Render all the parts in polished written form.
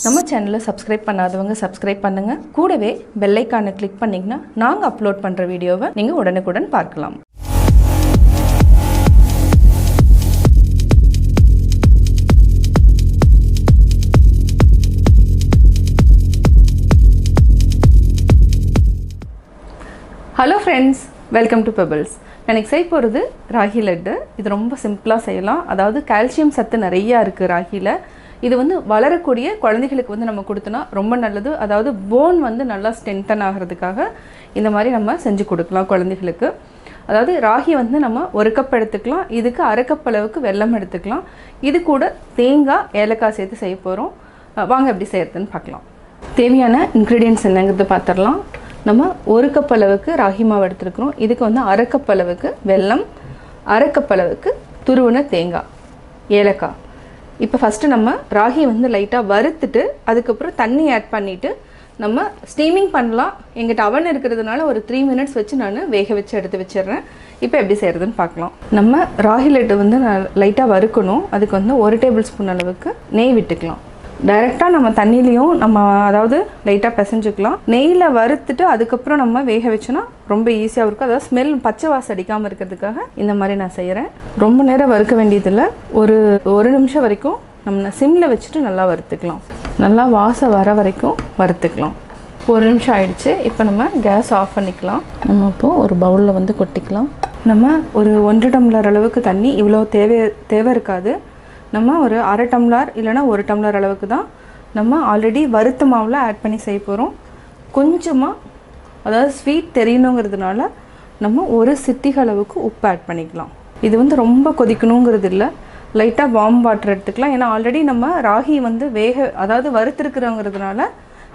நம்ம சேனலை சப்ஸ்கிரைப் பண்ணாதவங்க சப்ஸ்கிரைப் பண்ணுங்க. கூடவே பெல் ஐகானை கிளிக் பண்ணீங்கன்னா நாங்க அப்லோட் பண்ற வீடியோவை நீங்க உடனுக்குடன் பார்க்கலாம். Hello friends, welcome to pebbles. எனக்கு செய்ய போகிறது ராகி லட்டு. இது ரொம்ப சிம்பிளாக செய்யலாம். அதாவது கால்சியம் சத்து நிறையா இருக்குது ராகியில். இது வந்து வளரக்கூடிய குழந்தைகளுக்கு நம்ம கொடுத்தோன்னா ரொம்ப நல்லது. அதாவது போன் நல்லா ஸ்ட்ரென்தன் ஆகிறதுக்காக இந்த மாதிரி நம்ம செஞ்சு கொடுக்கலாம் குழந்தைகளுக்கு. அதாவது ராகி நம்ம ஒரு கப் எடுத்துக்கலாம். இதுக்கு அரை கப் அளவுக்கு வெல்லம் எடுத்துக்கலாம். இது கூட தேங்காய், ஏலக்காய் சேர்த்து செய்ய போகிறோம். வாங்க எப்படி செய்யறதுன்னு பார்க்கலாம். தேவையான இன்க்ரீடியன்ட்ஸ் என்னங்கிறது பார்த்துடலாம். நம்ம ஒரு கப் அளவுக்கு ராகி மாவு எடுத்துருக்குறோம். இதுக்கு அரை கப் அளவுக்கு வெல்லம், அரை கப் அளவுக்கு துருவின தேங்காய், ஏலக்காய். இப்போ ஃபஸ்ட்டு நம்ம ராகி லைட்டாக வறுத்துட்டு அதுக்கப்புறம் தண்ணி ஆட் பண்ணிவிட்டு நம்ம ஸ்டீமிங் பண்ணலாம். எங்கிட்ட அவன் இருக்கிறதுனால ஒரு 3 மினிட்ஸ் வச்சு நான் வேக வச்சு எடுத்து வச்சிடுறேன். இப்போ எப்படி செய்கிறதுன்னு பார்க்கலாம். நம்ம ராகி லட்டு நான் லைட்டாக வறுக்கணும். அதுக்கு 1 டேபிள் ஸ்பூன் அளவுக்கு நெய் விட்டுக்கலாம். டைரெக்டாக நம்ம தண்ணியிலையும் அதாவது லைட்டாக பிசைஞ்சுக்கலாம். நெய்யில் வறுத்துட்டு அதுக்கப்புறம் நம்ம வேக வச்சோன்னா ரொம்ப ஈஸியாக இருக்கும். அதாவது ஸ்மெல் பச்சை வாசம் அடிக்காமல் இருக்கிறதுக்காக இந்த மாதிரி நான் செய்கிறேன். ரொம்ப நேரம் வறுக்க வேண்டியதில்லை. ஒரு நிமிஷம் வரைக்கும் நம்ம சிம்மில் வச்சுட்டு நல்லா வறுத்துக்கலாம். நல்லா வாசம் வர வரைக்கும் வறுத்துக்கலாம். 1 நிமிஷம் ஆயிடுச்சு. இப்போ நம்ம கேஸ் ஆஃப் பண்ணிக்கலாம். நம்ம இப்போது ஒரு பவுலில் கொட்டிக்கலாம். நம்ம ஒரு 1 டம்ளர் அளவுக்கு தண்ணி, இவ்வளோ தேவை இருக்காது. நம்ம ஒரு அரை டம்ளர் இல்லைனா 1 டம்ளர் அளவுக்கு தான் நம்ம ஆல்ரெடி வறுத்த மாவில் ஆட் பண்ணி செய்ய போகிறோம். கொஞ்சமாக, அதாவது ஸ்வீட் தெரியணுங்கிறதுனால நம்ம ஒரு சிட்டிகை அளவுக்கு உப்பு ஆட் பண்ணிக்கலாம். இது ரொம்ப கொதிக்கணுங்கிறது இல்லை. லைட்டாக வார்ம் வாட்டர் எடுத்துக்கலாம். ஏன்னா ஆல்ரெடி நம்ம ராகி அதாவது வறுத்துருக்குறோங்கிறதுனால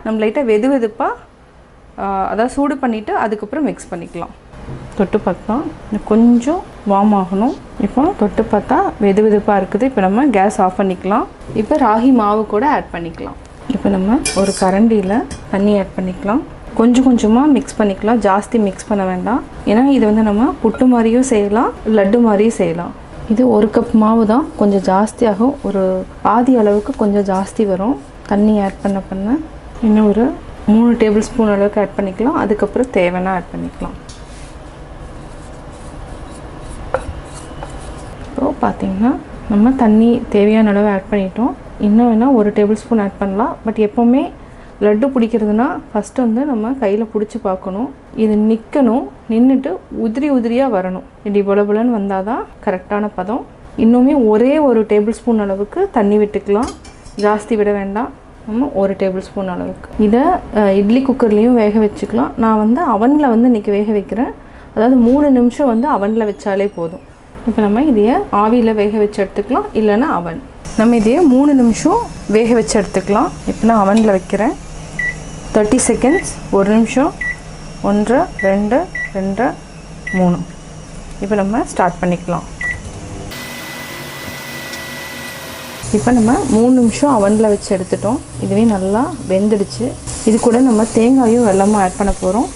நம்ம லைட்டாக வெதுவெதுப்பாக அதாவது சூடு பண்ணிவிட்டு அதுக்கப்புறம் மிக்ஸ் பண்ணிக்கலாம். தொட்டு பார்த்தா கொஞ்சம் வார்ம் ஆகணும். இப்போ தொட்டு பார்த்தா வெதுவெதுப்பாக இருக்குது. இப்போ நம்ம கேஸ் ஆஃப் பண்ணிக்கலாம். இப்போ ராகி மாவு கூட ஆட் பண்ணிக்கலாம். இப்போ நம்ம ஒரு கரண்டியில் தண்ணி ஆட் பண்ணிக்கலாம். கொஞ்சம் கொஞ்சமாக மிக்ஸ் பண்ணிக்கலாம். ஜாஸ்தி மிக்ஸ் பண்ண வேண்டாம். ஏன்னா இது நம்ம புட்டு மாதிரியும் செய்யலாம், லட்டு மாதிரியும் செய்யலாம். இது 1 கப் மாவு தான், கொஞ்சம் ஜாஸ்தியாகும். ஒரு பாதி அளவுக்கு கொஞ்சம் ஜாஸ்தி வரும். தண்ணி ஆட் பண்ண இன்னும் ஒரு 3 டேபிள் ஸ்பூன் அளவுக்கு ஆட் பண்ணிக்கலாம். அதுக்கப்புறம் தேவைன்னா ஆட் பண்ணிக்கலாம். இப்போ பார்த்திங்கன்னா நம்ம தண்ணி தேவையான அளவு ஆட் பண்ணிட்டோம். இன்னும் வேணால் 1 டேபிள் ஸ்பூன் ஆட் பண்ணலாம். பட் எப்போவுமே லட்டு பிடிக்கிறதுனா ஃபஸ்ட்டு நம்ம கையில் பிடிச்சி பார்க்கணும். இது நிற்கணும். நின்றுட்டு உதிரியாக வரணும். இப்படி பொலன்னு வந்தால் தான் கரெக்டான பதம். இன்னுமே ஒரே 1 டேபிள் ஸ்பூன் அளவுக்கு தண்ணி விட்டுக்கலாம். ஜாஸ்தி விட வேண்டாம். நம்ம 1 டேபிள் ஸ்பூன் அளவுக்கு. இதை இட்லி குக்கர்லேயும் வேக வச்சுக்கலாம். நான் அவனில் இன்றைக்கி வேக வைக்கிறேன். அதாவது 3 நிமிஷம் அவனில் வச்சாலே போதும். இப்போ நம்ம இதையே ஆவியில் வேக வச்சு எடுத்துக்கலாம், இல்லைன்னா அவன். நம்ம இதையே 3 நிமிஷம் வேக வச்சு எடுத்துக்கலாம். இப்போ நான் அவனில் வைக்கிறேன். 30 செகண்ட்ஸ், 1 நிமிஷம், 1, 2, 2, 3. இப்போ நம்ம ஸ்டார்ட் பண்ணிக்கலாம். இப்போ நம்ம 3 நிமிஷம் அவனில் வச்சு எடுத்துட்டோம். இதுவே நல்லா வெந்துடுச்சு. இது கூட நம்ம தேங்காயும் வெல்லமும் ஆட் பண்ண போகிறோம்.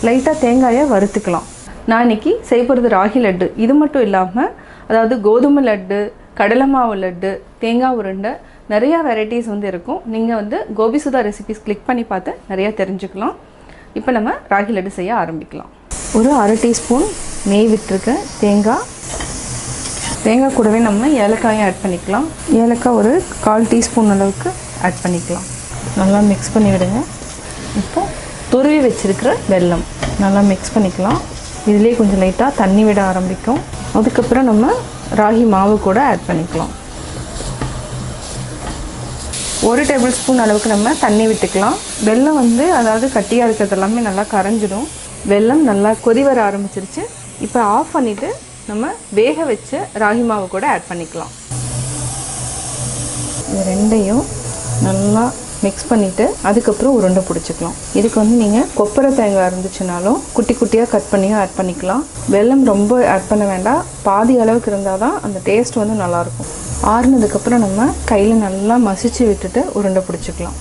லைட்டாக தேங்காயை வறுத்துக்கலாம். நான் இன்றைக்கி செய்ய போகிறது ராகி லட்டு. இது மட்டும் இல்லாமல் அதாவது கோதுமை லட்டு, கடலை மாவு லட்டு, தேங்காய் உருண்டை, நிறையா வெரைட்டிஸ் இருக்கும். நீங்கள் கோபி சுதா ரெசிபிஸ் கிளிக் பண்ணி பார்த்து நிறையா தெரிஞ்சுக்கலாம். இப்போ நம்ம ராகி லட்டு செய்ய ஆரம்பிக்கலாம். ஒரு அரை டீஸ்பூன் நெய் விட்டுருக்கேன். தேங்காய் கூடவே நம்ம ஏலக்காயும் ஆட் பண்ணிக்கலாம். ஏலக்காய் ஒரு 1/4 டீஸ்பூன் அளவுக்கு ஆட் பண்ணிக்கலாம். நல்லா மிக்ஸ் பண்ணி விடுங்க. இப்போ துருவி வச்சுருக்கிற வெல்லம் நல்லா மிக்ஸ் பண்ணிக்கலாம். இதிலே கொஞ்சம் லைட்டாக தண்ணி விட ஆரம்பிக்கும். அதுக்கப்புறம் நம்ம ராகி மாவு கூட ஆட் பண்ணிக்கலாம். 1 டேபிள் ஸ்பூன் அளவுக்கு நம்ம தண்ணி விட்டுக்கலாம். வெல்லம் அதாவது கட்டியாக இருக்கிறது எல்லாமே நல்லா கரைஞ்சிடும். வெல்லம் நல்லா கொதி வர ஆரம்பிச்சிருச்சு. இப்போ ஆஃப் பண்ணிவிட்டு நம்ம வேக வச்ச ராகி மாவு கூட ஆட் பண்ணிக்கலாம். இது ரெண்டையும் நல்லா மிக்ஸ் பண்ணிவிட்டு அதுக்கப்புறம் உருண்டை பிடிச்சிக்கலாம். இதுக்கு நீங்கள் கொப்பரை தேங்காய் இருந்துச்சுனாலும் குட்டி குட்டியாக கட் பண்ணியும் ஆட் பண்ணிக்கலாம். வெல்லம் ரொம்ப ஆட் பண்ண வேண்டாம். பாதி அளவுக்கு இருந்தால் தான் அந்த டேஸ்ட் நல்லாயிருக்கும். ஆறுனதுக்கப்புறம் நம்ம கையில் நல்லா மசிச்சு விட்டுட்டு உருண்டை பிடிச்சிக்கலாம்.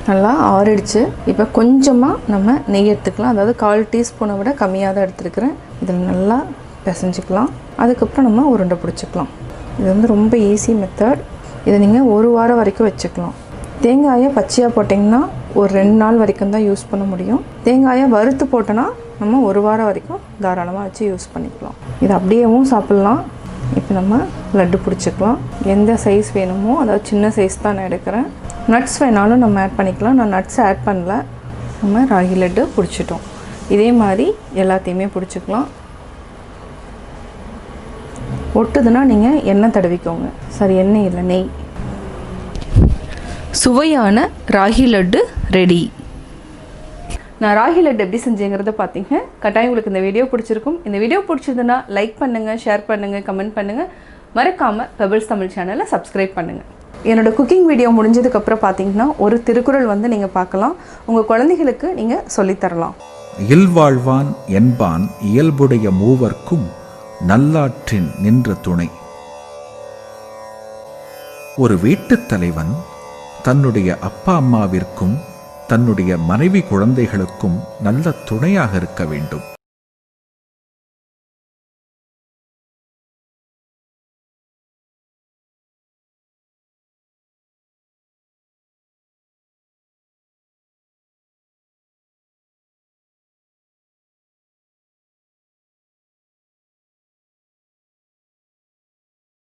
நல்லா ஆறிடுச்சு. இப்போ கொஞ்சமாக நம்ம நெய் எடுத்துக்கலாம். அதாவது 1/4 டீஸ்பூனை விட கம்மியாக தான் எடுத்துருக்கிறேன். இதில் நல்லா பிசைஞ்சிக்கலாம். அதுக்கப்புறம் நம்ம உருண்டை பிடிச்சிக்கலாம். இது ரொம்ப ஈஸி மெத்தட். இதை நீங்கள் 1 வாரம் வரைக்கும் வச்சுக்கலாம். தேங்காயை பச்சையாக போட்டிங்கன்னா ஒரு 2 நாள் வரைக்கும் தான் யூஸ் பண்ண முடியும். தேங்காயை வறுத்து போட்டோன்னா நம்ம 1 வாரம் வரைக்கும் தாராளமாக வச்சு யூஸ் பண்ணிக்கலாம். இது அப்படியேவும் சாப்பிட்லாம். இப்போ நம்ம லட்டு பிடிச்சிக்கலாம். எந்த சைஸ் வேணுமோ, அதாவது சின்ன சைஸ் தான் நான் எடுக்கிறேன். நட்ஸ் வேணாலும் நம்ம ஆட் பண்ணிக்கலாம். நான் நட்ஸ் ஆட் பண்ணல. நம்ம ராகி லட்டு பிடிச்சிட்டோம். இதே மாதிரி எல்லாத்தையுமே பிடிச்சிக்கலாம். ஒட்டுதுன்னா நீங்கள் எண்ணெய் தடவிக்கோங்க. சரி, எண்ணெய் இல்லை, நெய். சுவையான ராகி லட்டு ரெடி. நான் ராகி லட்டு எப்படி செஞ்சேங்கிறத பார்த்தீங்க. கட்டாயம் உங்களுக்கு இந்த வீடியோ பிடிச்சிருக்கும். இந்த வீடியோ பிடிச்சதுன்னா லைக் பண்ணுங்கள், ஷேர் பண்ணுங்கள், கமெண்ட் பண்ணுங்கள். மறக்காமல் பெபிள்ஸ் தமிழ் சேனலை சப்ஸ்கிரைப் பண்ணுங்கள். என்னோடய குக்கிங் வீடியோ முடிஞ்சதுக்கப்புறம் பார்த்தீங்கன்னா ஒரு திருக்குறள் வந்து நீங்கள் பார்க்கலாம். உங்கள் குழந்தைகளுக்கு நீங்கள் சொல்லித்தரலாம். இல்வாழ்வான் என்பான் இயல்புடைய மூவர்க்கும் நல்லாற்றின் நின்ற துணை. ஒரு வீட்டுத் தலைவன் தன்னுடைய அப்பா அம்மாவிற்கும் தன்னுடைய மனைவி குழந்தைகளுக்கும் நல்ல துணையாக இருக்க வேண்டும்.